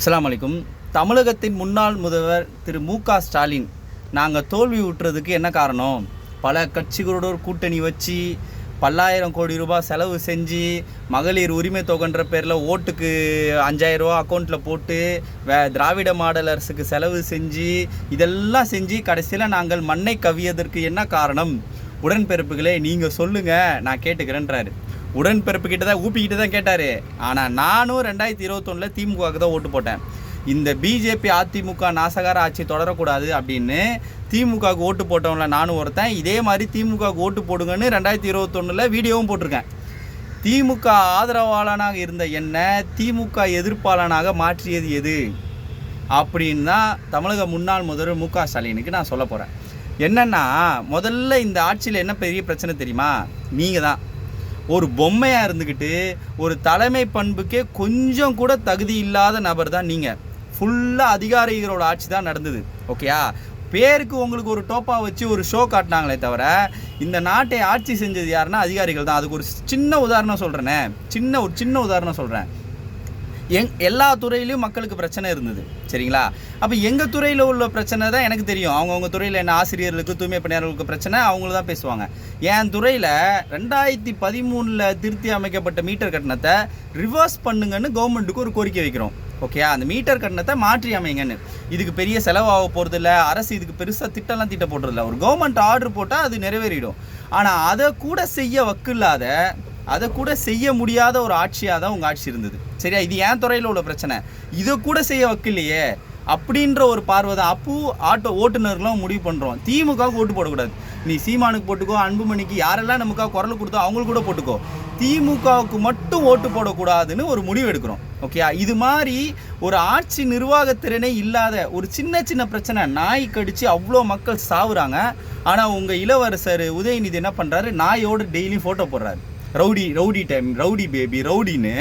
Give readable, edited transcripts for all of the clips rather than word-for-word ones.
அஸ்ஸலாமு அலைக்கும். தமிழகத்தின் முன்னாள் முதல்வர் திரு மு.க. ஸ்டாலின் நாங்கள் தோல்வி விட்டுறதுக்கு என்ன காரணம்? பல கட்சிகளோட ஒரு கூட்டணி வச்சு பல்லாயிரம் கோடி ரூபாய் செலவு செஞ்சு மகளிர் உரிமை தொகைன்ற பேரில் ஓட்டுக்கு 5000 ரூபா அக்கௌண்ட்டில் போட்டு திராவிட மாடல் அரசுக்கு செலவு செஞ்சு இதெல்லாம் செஞ்சு கடைசியில் நாங்கள் மண்ணை கவ்வியதற்கு என்ன காரணம்? உடன்பிறப்புகளே நீங்கள் சொல்லுங்கள், நான் கேட்டுக்கிறேன்றாரு. உடன்பிறப்புக்கிட்ட தான் ஊப்பிக்கிட்ட தான் கேட்டார். ஆனால் நானும் 2021 திமுகவுக்கு தான் ஓட்டு போட்டேன். இந்த பிஜேபி அதிமுக நாசகார ஆட்சி தொடரக்கூடாது அப்படின்னு திமுகவுக்கு ஓட்டு போட்டவங்கள நானும் ஒருத்தன். இதே மாதிரி திமுகவுக்கு ஓட்டு போடுங்கன்னு 2021 வீடியோவும் போட்டிருக்கேன். திமுக ஆதரவாளனாக இருந்த என்ன திமுக எதிர்ப்பாளனாக மாற்றியது எது அப்படின்னு தான் தமிழக முன்னாள் முதல்வர் மு.க. ஸ்டாலினுக்கு நான் சொல்ல போகிறேன். என்னென்னா, முதல்ல இந்த ஆட்சியில் என்ன பெரிய பிரச்சனை தெரியுமா? நீங்கள் தான் ஒரு பொம்மையாக இருந்துக்கிட்டு ஒரு தலைமை பண்புக்கே கொஞ்சம் கூட தகுதி இல்லாத நபர் தான் நீங்கள். ஃபுல்லாக அதிகாரிகளோட ஆட்சி தான் நடந்தது. ஓகேயா? பேருக்கு உங்களுக்கு ஒரு டோப்பா வச்சு ஒரு ஷோ காட்டினாங்களே தவிர இந்த நாட்டை ஆட்சி செஞ்சது யாருன்னா அதிகாரிகள் தான். அதுக்கு ஒரு சின்ன உதாரணம் சொல்கிறேனே, சின்ன உதாரணம் சொல்கிறேன். எல்லா துறையிலையும் மக்களுக்கு பிரச்சனை இருந்தது, சரிங்களா? அப்போ எங்கள் துறையில் உள்ள பிரச்சனை தான் எனக்கு தெரியும். அவங்கவுங்க துறையில் என்ன ஆசிரியர்களுக்கு தூய்மை பணியாளர்களுக்கு பிரச்சனை அவங்கள தான் பேசுவாங்க. என் துறையில் 2013 திருத்தி அமைக்கப்பட்ட மீட்டர் கட்டணத்தை ரிவர்ஸ் பண்ணுங்கன்னு கவர்மெண்ட்டுக்கு ஒரு கோரிக்கை வைக்கிறோம். ஓகே, அந்த மீட்டர் கட்டணத்தை மாற்றி அமைங்கன்னு. இதுக்கு பெரிய செலவாக போகிறது இல்லை, அரசு இதுக்கு பெருசாக திட்டம்லாம் திட்ட போடுறதில்ல. ஒரு கவர்மெண்ட் ஆர்டர் போட்டால் அது நிறைவேறிடும். ஆனால் அதை கூட செய்ய முடியாத ஒரு ஆட்சியாக தான் உங்கள் ஆட்சி இருந்தது, சரியா? இது என் துறையில் உள்ள பிரச்சனை. இதை கூட செய்ய வக்கில்லையே அப்படின்ற ஒரு பார்வை தான் ஆட்டோ ஓட்டுநர்களும் முடிவு பண்ணுறோம். திமுகவுக்கு ஓட்டு போடக்கூடாது. நீ சீமானுக்கு போட்டுக்கோ, அன்புமணிக்கு, யாரெல்லாம் நமக்காக குரல் கொடுத்தோ அவங்களுக்கு கூட போட்டுக்கோ. திமுகவுக்கு மட்டும் ஓட்டு போடக்கூடாதுன்னு ஒரு முடிவு எடுக்கிறோம். ஓகே, இது மாதிரி ஒரு ஆட்சி நிர்வாகத்திறனே இல்லாத ஒரு சின்ன பிரச்சனை நாய் கடிச்சு அவ்வளோ மக்கள் சாவுறாங்க. ஆனால் உங்கள் இளவரசர் உதயநிதி என்ன பண்ணுறாரு? நாயோடு டெய்லியும் ஃபோட்டோ போடுறாரு. ரவுடி டைம், ரவுடி பேபி, ரவுடின்னு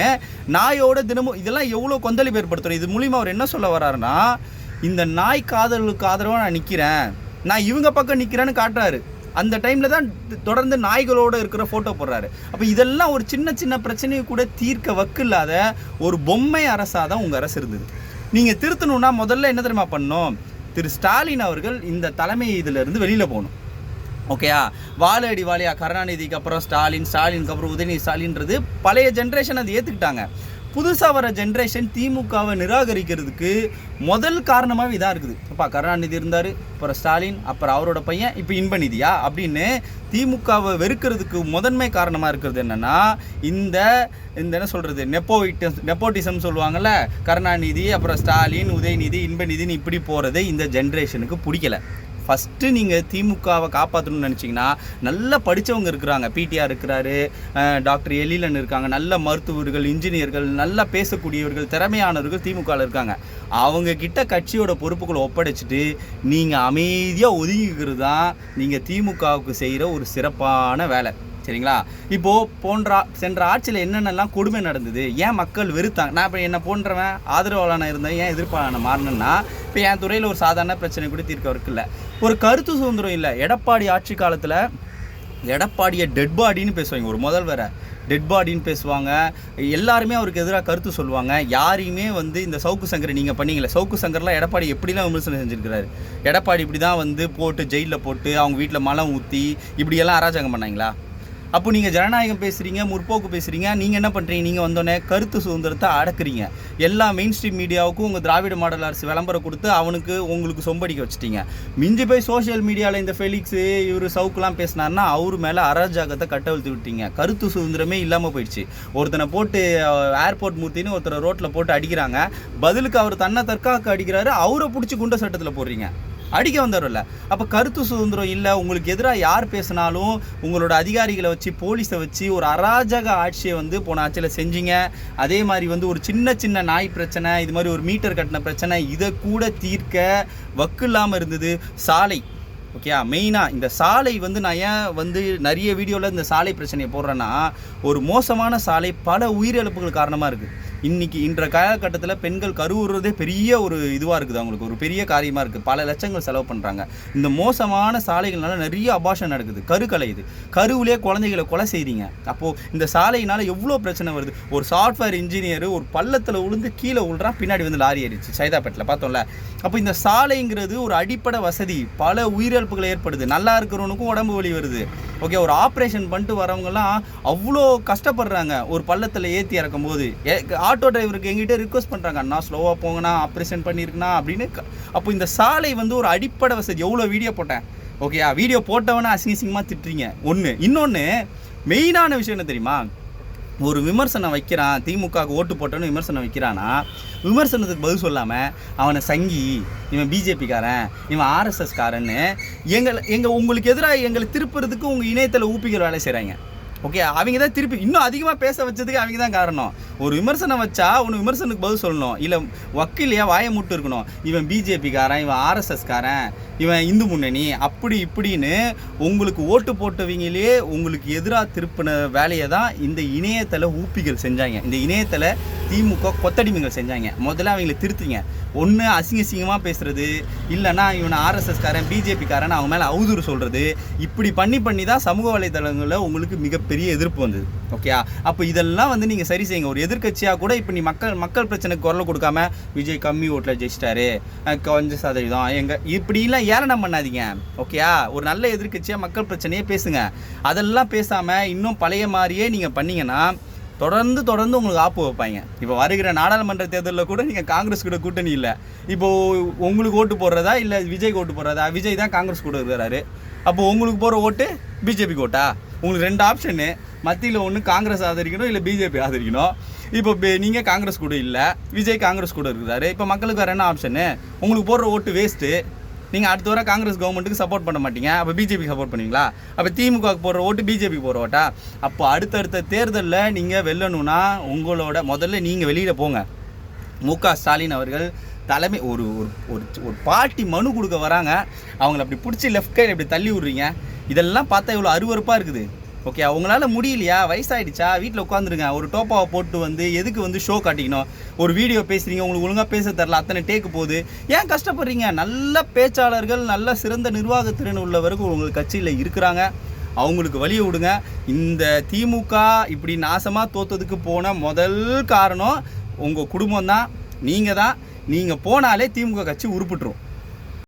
நாயோட தினமும். இதெல்லாம் எவ்வளோ கொந்தளிப்பு ஏற்படுத்துகிறோம். இது மூலிமா அவர் என்ன சொல்ல வர்றாருன்னா, இந்த நாய் காதலுக்கு ஆதரவாக நான் நிற்கிறேன், நான் இவங்க பக்கம் நிற்கிறேன்னு காட்டுறாரு. அந்த டைமில் தான் தொடர்ந்து நாய்களோடு இருக்கிற ஃபோட்டோ போடுறாரு. அப்போ இதெல்லாம் ஒரு சின்ன பிரச்சனையை கூட தீர்க்க வக்கில்லாத ஒரு பொம்மை அரசாக தான் உங்கள் அரசு இருந்தது. நீங்கள் திருத்தணுன்னா முதல்ல என்ன தெரியுமா பண்ணணும்? திரு ஸ்டாலின் அவர்கள் இந்த தலைமை இதிலிருந்து வெளியில் போகணும். ஓகேயா? வாழடி வாழியா கருணாநிதிக்கு அப்புறம் ஸ்டாலினுக்கு அப்புறம் உதயநிதி ஸ்டாலின்றது பழைய ஜென்ரேஷன் அது ஏற்றுக்கிட்டாங்க. புதுசாக வர ஜென்ரேஷன் திமுகவை நிராகரிக்கிறதுக்கு முதல் காரணமாகவே இதாக இருக்குது. அப்பா கருணாநிதி இருந்தார், அப்புறம் ஸ்டாலின், அப்புறம் அவரோட பையன், இப்போ இன்பநிதியா அப்படின்னு திமுகவை வெறுக்கிறதுக்கு முதன்மை காரணமாக இருக்கிறது என்னென்னா இந்த என்ன சொல்கிறது, நெப்போட்டிசம் சொல்லுவாங்கள்ல. கருணாநிதி, அப்புறம் ஸ்டாலின், உதயநிதி, இன்பநிதின்னு இப்படி போகிறது இந்த ஜென்ரேஷனுக்கு பிடிக்கல. ஃபஸ்ட்டு நீங்கள் திமுகவை காப்பாற்றணும்னு நினச்சிங்கன்னா, நல்லா படித்தவங்க இருக்கிறாங்க. பிடிஆர் இருக்கிறாரு, டாக்டர் எழிலன் இருக்காங்க, நல்ல மருத்துவர்கள், இன்ஜினியர்கள், நல்லா பேசக்கூடியவர்கள், திறமையானவர்கள் திமுகவில் இருக்காங்க. அவங்கக்கிட்ட கட்சியோட பொறுப்புகளை ஒப்படைச்சிட்டு நீங்கள் அமைதியாக ஒதுங்கிக்கிறது தான் நீங்கள் திமுகவுக்கு செய்கிற ஒரு சிறப்பான வேலை, சரிங்களா? இப்போது சென்ற ஆட்சியில் என்னென்னலாம் கொடுமை நடந்தது, ஏன் மக்கள் வெறுத்தாங்க? நான் இப்போ என்ன போன்றவன் ஆதரவாளனாக இருந்தேன், ஏன் எதிர்ப்பாளனை மாறினேன்னா, இப்போ என் துறையில் ஒரு சாதாரண பிரச்சனை கூட தீர்க்கவருக்கு இல்லை, ஒரு கருத்து சுதந்திரம் இல்லை. எடப்பாடி ஆட்சி காலத்தில் எடப்பாடியை டெட் பாடின்னு பேசுவாங்க. ஒரு முதல்வரை டெட் பாடின்னு பேசுவாங்க. எல்லாருமே அவருக்கு எதிராக கருத்து சொல்லுவாங்க. யாரையுமே இந்த சவுக்கு சங்கரை நீங்கள் பண்ணீங்களே, சவுக்கு சங்கர்லாம் எடப்பாடி எப்படிலாம் விமர்சனம் செஞ்சுருக்கிறாரு. எடப்பாடி இப்படி தான் போட்டு ஜெயிலில் போட்டு அவங்க வீட்டில் மலம் ஊற்றி இப்படியெல்லாம் அராஜகம் பண்ணாங்களா? அப்போ நீங்கள் ஜனநாயகம் பேசுகிறீங்க, முற்போக்கு பேசுகிறீங்க, நீங்கள் என்ன பண்ணுறீங்க? நீங்கள் வந்தோடனே கருத்து சுதந்திரத்தை அடக்குறீங்க. எல்லா மெயின் ஸ்ட்ரீம் மீடியாவுக்கும் உங்கள் திராவிட மாடல் அரசு விளம்பரம் கொடுத்து உங்களுக்கு சொம்படிக்க வச்சுட்டீங்க. மிஞ்சி போய் சோஷியல் மீடியாவில் இந்த ஃபெலிக்ஸு இவர் சவுக்குலாம் பேசினார்னா அவர் மேலே அராஜகத்தை கட்டவிழ்த்து விட்டீங்க. கருத்து சுதந்திரமே இல்லாமல் போயிடுச்சு. ஒருத்தனை போட்டு ஏர்போர்ட் மூர்த்தின்னு ஒருத்தரை ரோட்டில் போட்டு அடிக்கிறாங்க. பதிலுக்கு அவர் தன்னை தற்காக்க அடிக்கிறாரு, அவரை பிடிச்சி குண்ட சட்டத்தில் போடுறீங்க. அடிக்க வந்தவரில்ல. அப்போ கருத்து சுதந்திரம் இல்லை. உங்களுக்கு எதிராக யார் பேசினாலும் உங்களோட அதிகாரிகளை வச்சு, போலீஸை வச்சு ஒரு அராஜக ஆட்சியை போன ஆட்சியில் செஞ்சீங்க. அதே மாதிரி ஒரு சின்ன நாய் பிரச்சனை, இது மாதிரி ஒரு மீட்டர் கட்டின பிரச்சனை, இதை கூட தீர்க்க வக்கு இல்லாமல் இருந்தது. சாலை, ஓகே, மெயினாக இந்த சாலை நான் ஏன் நிறைய வீடியோவில் இந்த சாலை பிரச்சனையை போடுறேன்னா, ஒரு மோசமான சாலை பல உயிரிழப்புகள் காரணமாக இருக்குது. இன்றைக்கி இன்ற காலகட்டத்தில் பெண்கள் கருவுறதே பெரிய ஒரு இதுவாக இருக்குது, அவங்களுக்கு ஒரு பெரிய காரியமாக இருக்குது. பல லட்சங்கள் செலவு பண்ணுறாங்க. இந்த மோசமான சாலைகள்னால நிறைய அபார்ஷன் நடக்குது, கரு கலையுது, கருவிலே குழந்தைகளை கொலை செய்கிறீங்க. அப்போது இந்த சாலையினால் எவ்வளோ பிரச்சனை வருது. ஒரு சாஃப்ட்வேர் இன்ஜினியர் ஒரு பள்ளத்தில் விழுந்து கீழே விழுறான், பின்னாடி வந்து லாரி ஏறிச்சு சைதாப்பேட்டில் பார்த்தோம்ல. அப்போ இந்த சாலைங்கிறது ஒரு அடிப்படை வசதி, பல உயிரிழப்புகள் ஏற்படுது. நல்லா இருக்கிறவனுக்கும் உடம்பு வலி வருது. ஓகே, ஒரு ஆப்ரேஷன் பண்ணிட்டு வரவங்கலாம் அவ்வளோ கஷ்டப்படுறாங்க ஒரு பள்ளத்தில் ஏற்றி இறக்கும் போது. ஆட்டோ டிரைவருக்கு எங்கிட்ட ரிக்வஸ்ட் பண்ணுறாங்க, அண்ணா ஸ்லோவாக போங்கண்ணா, ஆப்ரேஷன் பண்ணியிருக்குண்ணா அப்படின்னு. அப்போ இந்த சாலை வந்து ஒரு அடிப்படை வசதி. எவ்வளோ வீடியோ போட்டேன், ஓகேயா, வீடியோ போட்டவனே அசிங்கமாக திட்டுறீங்க. ஒன்று. இன்னொன்று மெயினான விஷயம் என்ன தெரியுமா, ஒரு விமர்சனம் வைக்கிறான், திமுகவுக்கு ஓட்டு போட்டோன்னு விமர்சனம் வைக்கிறான்னா, விமர்சனத்துக்கு பதில் சொல்லாமல் அவனை சங்கி, இவன் பிஜேபிக்காரன், இவன் ஆர்எஸ்எஸ்காரன்னு உங்களுக்கு எதிராக எங்களை திருப்புறதுக்கு உங்கள் இணையத்தில் ஊப்பிகள் வேலை செய்கிறாங்க. ஓகே, அவங்க தான் திருப்பி இன்னும் அதிகமாக பேச வச்சதுக்கு அவங்க தான் காரணம். ஒரு விமர்சனம் வச்சா ஒன்று விமர்சனத்துக்கு பதில் சொல்லணும், இல்லை வக்கீலையா வாயை மூட்டு இருக்கணும். இவன் பிஜேபிக்காரன், இவன் ஆர்எஸ்எஸ்காரன், இவன் இந்து முன்னணி, அப்படி இப்படின்னு உங்களுக்கு ஓட்டு போட்டவங்களே உங்களுக்கு எதிராக திருப்பின வேலையை தான் இந்த இணையத்தில் ஊப்பிகள் செஞ்சாங்க. இந்த இணையத்தில் திமுக கொத்தடிமைகள் செஞ்சாங்க. முதல்ல அவங்களை திருத்துங்க. ஒன்று அசிங்கமாக பேசுகிறது, இல்லைன்னா இவனை ஆர்எஸ்எஸ்காரன் பிஜேபிக்காரன் அவங்க மேலே அவதூறு சொல்கிறது, இப்படி பண்ணி தான் சமூக வலைதளங்களில் உங்களுக்கு மிகப்பெரிய எதிர்ப்பு வந்தது. ஓகே, அப்போ இதெல்லாம் வந்து நீங்கள் சரி செய்யுங்க. ஒரு எதிர்க்கட்சியாக கூட இப்போ நீ மக்கள் பிரச்சனைக்கு குரல் கொடுக்காம விஜய் கம்மி ஓட்டில் ஜெயிச்சிட்டாரு, கொஞ்சம் சதவீதம் இப்படிலாம் ஏளனம் பண்ணாதீங்க. ஓகேயா, ஒரு நல்ல எதிர்க்கட்சியாக மக்கள் பிரச்சனையே பேசுங்க. அதெல்லாம் பேசாமல் இன்னும் பழைய மாதிரியே நீங்கள் பண்ணிங்கன்னா தொடர்ந்து உங்களுக்கு ஆப்பு வைப்பாங்க. இப்போ வருகிற நாடாளுமன்ற தேர்தலில் கூட நீங்கள் காங்கிரஸ் கூட கூட்டணி இல்லை. இப்போது உங்களுக்கு ஓட்டு போடுறதா இல்லை விஜய்க்கு ஓட்டு போடுறதா? விஜய் தான் காங்கிரஸ் கூட இருக்கிறாரு. அப்போது உங்களுக்கு போகிற ஓட்டு பிஜேபிக்கு ஓட்டா? உங்களுக்கு 2 ஆப்ஷனு, மத்தியில் ஒன்று காங்கிரஸ் ஆதரிக்கணும், இல்லை பிஜேபி ஆதரிக்கணும். இப்போ நீங்கள் காங்கிரஸ் கூட இல்லை, விஜய் காங்கிரஸ் கூட இருக்கிறாரு. இப்போ மக்களுக்கு வேறு என்ன ஆப்ஷனு? உங்களுக்கு போடுற ஓட்டு வேஸ்ட்டு. நீங்கள் அடுத்த வர காங்கிரஸ் கவர்மெண்ட்டுக்கு சப்போர்ட் பண்ண மாட்டீங்க, அப்போ பிஜேபி சப்போர்ட் பண்ணுவீங்களா? அப்போ திமுகவுக்கு போடுற ஓட்டு பிஜேபிக்கு போகிற ஓட்டா? அப்போ அடுத்தடுத்த தேர்தலில் நீங்கள் வெல்லணும்னா உங்களோட முதல்ல நீங்கள் வெளியில் போங்க. மு.க. ஸ்டாலின் அவர்கள் தலைமை ஒரு ஒரு பார்ட்டி மனு கொடுக்க வராங்க, அவங்கள அப்படி பிடிச்சி லெஃப்ட் கையில் இப்படி தள்ளி விட்றீங்க. இதெல்லாம் பார்த்தா இவ்வளோ அருவருப்பாக இருக்குது. ஓகே, அவங்களால முடியலையா, வயசாகிடுச்சா, வீட்டில் உட்காந்துருங்க. ஒரு டோப்பாவை போட்டு வந்து எதுக்கு வந்து ஷோ காட்டிக்கணும்? ஒரு வீடியோ பேசுகிறீங்க, உங்களுக்கு ஒழுங்காக பேச தரல, அத்தனை டேக்கு போகுது, ஏன் கஷ்டப்படுறீங்க? நல்ல பேச்சாளர்கள், நல்ல சிறந்த நிர்வாகத்திறன் உள்ளவர்கள் உங்களுக்கு கட்சியில் இருக்கிறாங்க, அவங்களுக்கு வழியை விடுங்க. இந்த திமுக இப்படி நாசமாக தோற்றதுக்கு போன முதல் காரணம் உங்கள் குடும்பம் தான், நீங்கள் போனாலே திமுக கட்சி உருப்பிட்டுரும்.